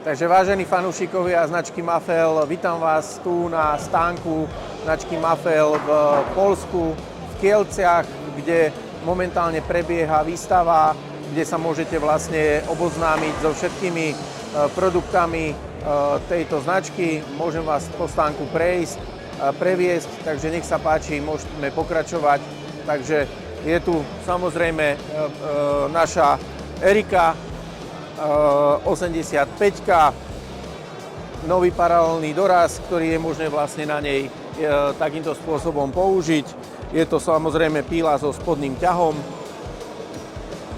Takže vážení fanúšikovia značky Mafell, vítam vás tu na stánku značky Mafell v Poľsku, v Kielciach, kde momentálne prebieha výstava, kde sa môžete vlastne oboznámiť so všetkými produktami tejto značky. Môžem vás po stánku previesť, takže nech sa páči, môžeme pokračovať. Takže je tu samozrejme naša Erika 85-ka, nový paralelný doraz, ktorý je možné vlastne na nej takýmto spôsobom použiť. Je to samozrejme píla so spodným ťahom.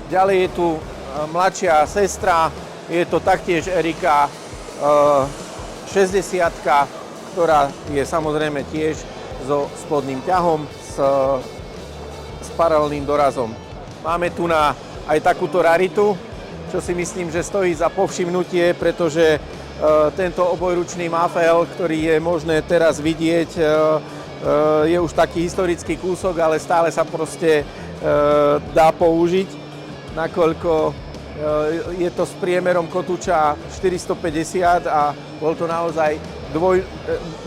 Ďalej je tu mladšia sestra, je to taktiež Erika 60-ka, ktorá je samozrejme tiež so spodným ťahom s paralelným dorazom. Máme tu aj takúto raritu, čo si myslím, že stojí za povšimnutie, pretože tento obojručný Mafell, ktorý je možné teraz vidieť, je už taký historický kúsok, ale stále sa proste dá použiť, nakoľko je to s priemerom kotúča 450 a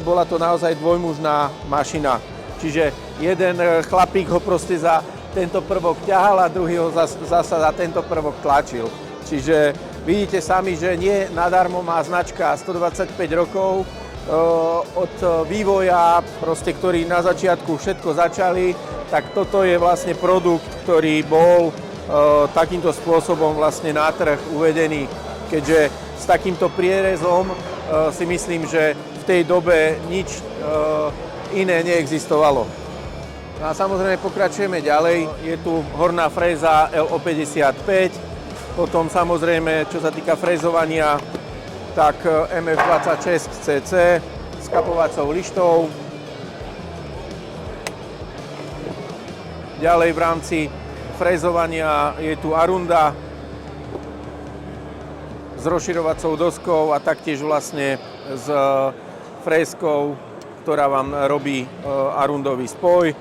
bola to naozaj dvojmužná mašina. Čiže jeden chlapík ho proste za tento prvok ťahal a druhý ho zasa za tento prvok tlačil. Čiže vidíte sami, že nie nadarmo má značka 125 rokov od vývoja, ktorí na začiatku všetko začali, tak toto je vlastne produkt, ktorý bol takýmto spôsobom vlastne na trh uvedený, keďže s takýmto prierezom si myslím, že v tej dobe nič iné neexistovalo. No a samozrejme pokračujeme ďalej, je tu horná fréza LO55, potom samozrejme, čo sa týka frézovania, tak MF26CC s kapovacou lištou. Ďalej v rámci frézovania je tu Arunda s rozširovacou doskou a taktiež vlastne s fréskou, ktorá vám robí Arundový spoj.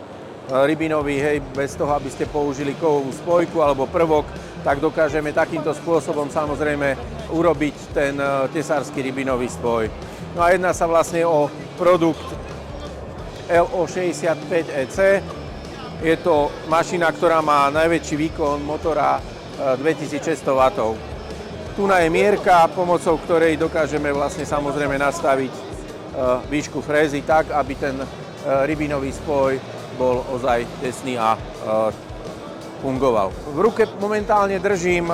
Rybinový, hej, bez toho, aby ste použili kovovú spojku alebo prvok, tak dokážeme takýmto spôsobom samozrejme urobiť ten tesársky rybinový spoj. No a jedná sa vlastne o produkt LO65EC. Je to mašina, ktorá má najväčší výkon motora 2600 W. Tu je mierka, pomocou ktorej dokážeme vlastne samozrejme nastaviť výšku frézy tak, aby ten rybinový spoj bol ozaj tesný a fungoval. V ruke momentálne držím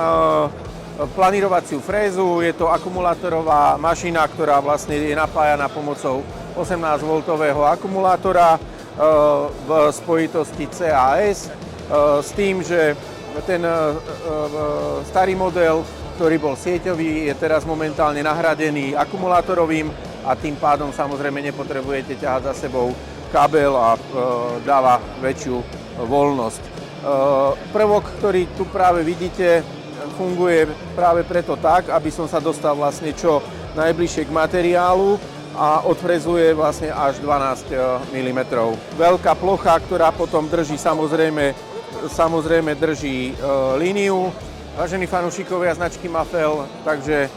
planírovaciu frézu, je to akumulátorová mašina, ktorá vlastne je napájaná pomocou 18V akumulátora v spojitosti CAS s tým, že ten starý model, ktorý bol sieťový, je teraz momentálne nahradený akumulátorovým a tým pádom samozrejme nepotrebujete ťahať za sebou kabel a dáva väčšiu voľnosť. Prvok, ktorý tu práve vidíte, funguje práve preto tak, aby som sa dostal vlastne čo najbližšie k materiálu a odfrezuje vlastne až 12 mm. Veľká plocha, ktorá potom drží samozrejme drží líniu. Vážení fanúšikovia značky Mafell, takže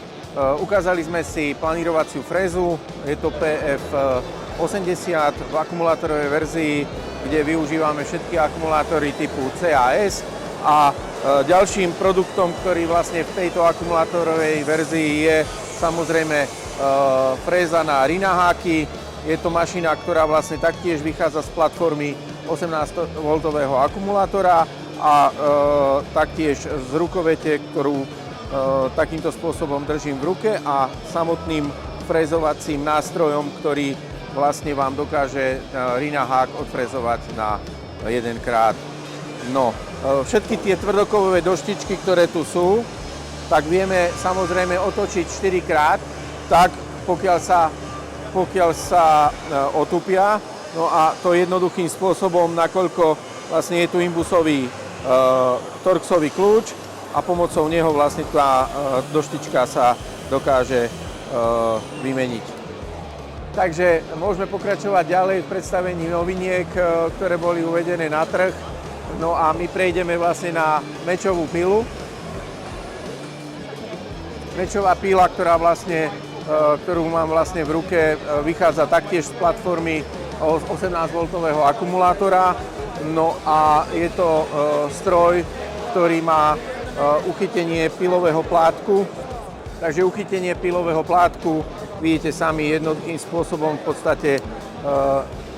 ukázali sme si planírovaciu frézu, je to PF80 v akumulátorovej verzii, kde využívame všetky akumulátory typu CAS a ďalším produktom, ktorý vlastne v tejto akumulátorovej verzii je samozrejme fréza na rinaháky. Je to mašina, ktorá vlastne taktiež vychádza z platformy 18V akumulátora a taktiež z rukovete, ktorú takýmto spôsobom držím v ruke a samotným frézovacím nástrojom, ktorý vlastne vám dokáže rinahák odfrezovať na jedenkrát. No, všetky tie tvrdokovové doštičky, ktoré tu sú, tak vieme samozrejme otočiť 4-krát, tak pokiaľ sa otupia. No a to jednoduchým spôsobom, nakoľko vlastne je tu imbusový torxový kľúč a pomocou neho vlastne tá doštička sa dokáže vymeniť. Takže môžeme pokračovať ďalej v predstavení noviniek, ktoré boli uvedené na trh. No a my prejdeme vlastne na mečovú pilu. Mečová píla, ktorú mám vlastne v ruke, vychádza taktiež z platformy 18V akumulátora. No a je to stroj, ktorý má uchytenie pilového plátku. Takže uchytenie pilového plátku vidíte sami jednoduchým spôsobom v podstate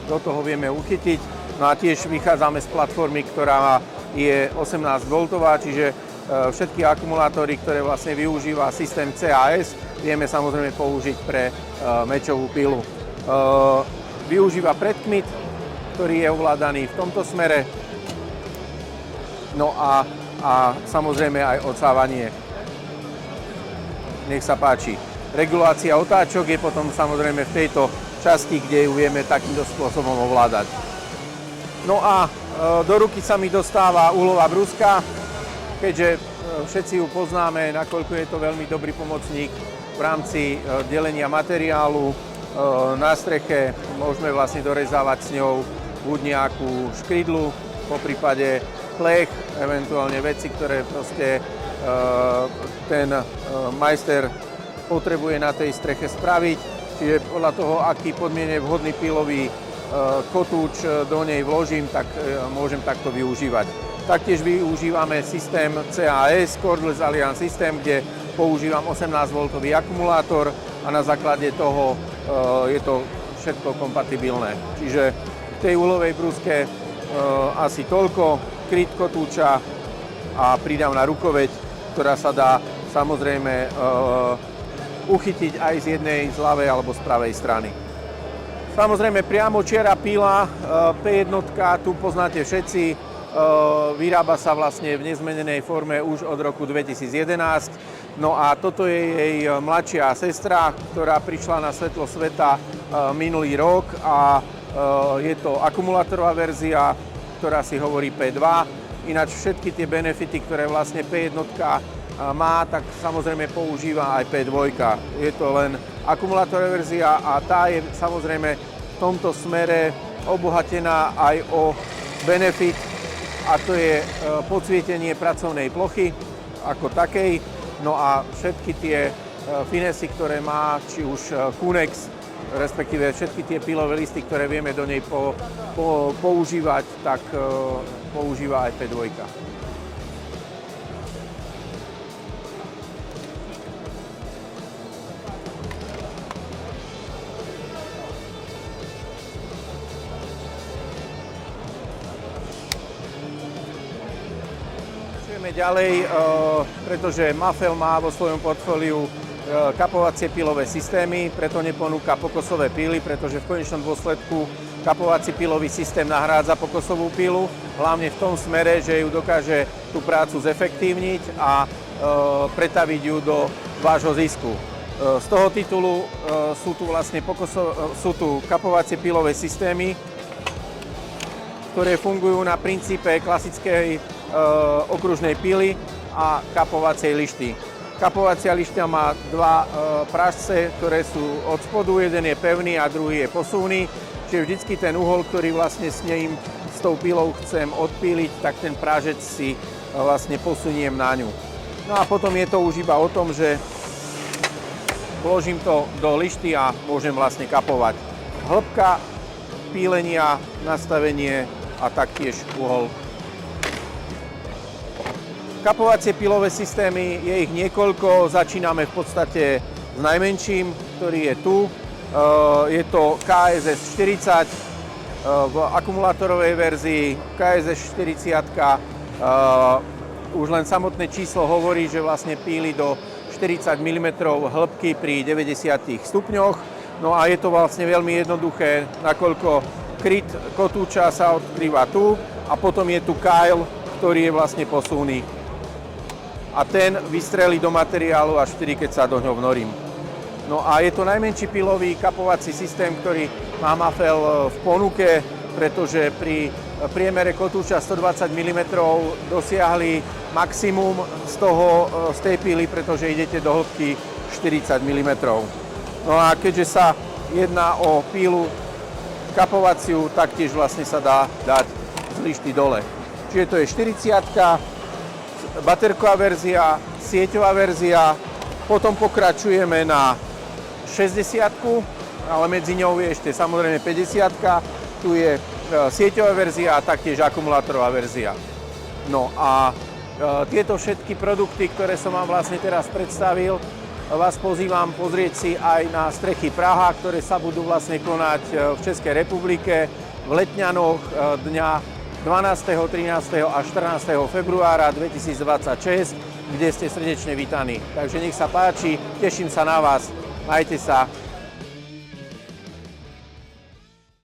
do toho vieme uchytiť. No a tiež vychádzame z platformy, ktorá je 18V, čiže všetky akumulátory, ktoré vlastne využíva systém CAS, vieme samozrejme použiť pre mečovú pilu. Využíva predkmit, ktorý je ovládaný v tomto smere. No a samozrejme aj odsávanie. Nech sa páči. Regulácia otáčok je potom samozrejme v tejto časti, kde ju vieme takýmto spôsobom ovládať. No a do ruky sa mi dostáva uhlová brúska, keďže všetci ju poznáme, nakoľko je to veľmi dobrý pomocník v rámci delenia materiálu. Na streche môžeme vlastne dorezávať s ňou buď nejakú škrydlu, poprípade plech, eventuálne veci, ktoré proste ten majster potrebuje na tej streche spraviť. Čiže podľa toho, aký podmiene vhodný pilový kotúč do nej vložím, tak môžem takto využívať. Taktiež využívame systém CAS, Cordless Alliance systém, kde používam 18V akumulátor a na základe toho je to všetko kompatibilné. Čiže v tej uhlovej brúske asi toľko, kryt kotúča a pridám na rukoveď, ktorá sa dá samozrejme uchytiť aj z jednej, z ľavej alebo z pravej strany. Samozrejme priamočiara píla P1, tu poznáte všetci, vyrába sa vlastne v nezmenenej forme už od roku 2011. No a toto je jej mladšia sestra, ktorá prišla na svetlo sveta minulý rok a je to akumulátorová verzia, ktorá si hovorí P2. Ináč všetky tie benefity, ktoré vlastne P1 má, tak samozrejme používa aj P2. Je to len akumulátorová verzia a tá je samozrejme v tomto smere obohatená aj o benefit, a to je podsvietenie pracovnej plochy ako takej. No a všetky tie finesy, ktoré má, či už Kunex, respektíve všetky tie pilové listy, ktoré vieme do nej používať, tak používa aj P2. Ďalej, pretože Mafel má vo svojom portfóliu kapovacie pilové systémy, preto neponúka pokosové píly, pretože v konečnom dôsledku kapovací pilový systém nahrádza pokosovú pílu, hlavne v tom smere, že ju dokáže tú prácu zefektívniť a pretaviť ju do vášho zisku. Z toho titulu sú tu vlastne sú tu kapovacie pilové systémy, ktoré fungujú na princípe klasickej okružnej pily a kapovacej lišty. Kapovacia lišta má dva pražce, ktoré sú od spodu, jeden je pevný a druhý je posuvný, čiže vždycky ten uhol, ktorý vlastne s tou pilou chcem odpíliť, tak ten prážec si vlastne posuniem na ňu. No a potom je to už iba o tom, že vložím to do lišty a môžem vlastne kapovať. Hĺbka pílenia, nastavenie a taktiež uhol. Kapovacie pilové systémy, je ich niekoľko, začíname v podstate s najmenším, ktorý je tu. Je to KSS 40 v akumulátorovej verzii, KSS 40. Už len samotné číslo hovorí, že vlastne píli do 40 mm hĺbky pri 90 stupňoch. No a je to vlastne veľmi jednoduché, nakoľko kryt kotúča sa odkrýva tu a potom je tu kail, ktorý je vlastne posuvný. A ten vystrelí do materiálu až vtedy, keď sa do ňoho vnorím. No a je to najmenší pilový kapovací systém, ktorý má Mafel v ponuke, pretože pri priemere kotúča 120 mm dosiahli maximum z tej pily, pretože idete do hĺbky 40 mm. No a keďže sa jedná o pílu kapovaciu, taktiež vlastne sa dá dať z lišty dole. Čiže to je 40, baterková verzia, sieťová verzia Potom pokračujeme na 60, ale medzi ňou je ešte samozrejme 50. Tu je sieťová verzia a taktiež akumulátorová verzia. No a tieto všetky produkty, ktoré som vám vlastne teraz predstavil, vás pozývam pozrieť si aj na strechy Praha, ktoré sa budú vlastne konať v Českej republike v Letňanoch dňa 12., 13. a 14. februára 2026, kde ste srdečne vítaní. Takže nech sa páči, teším sa na vás, majte sa.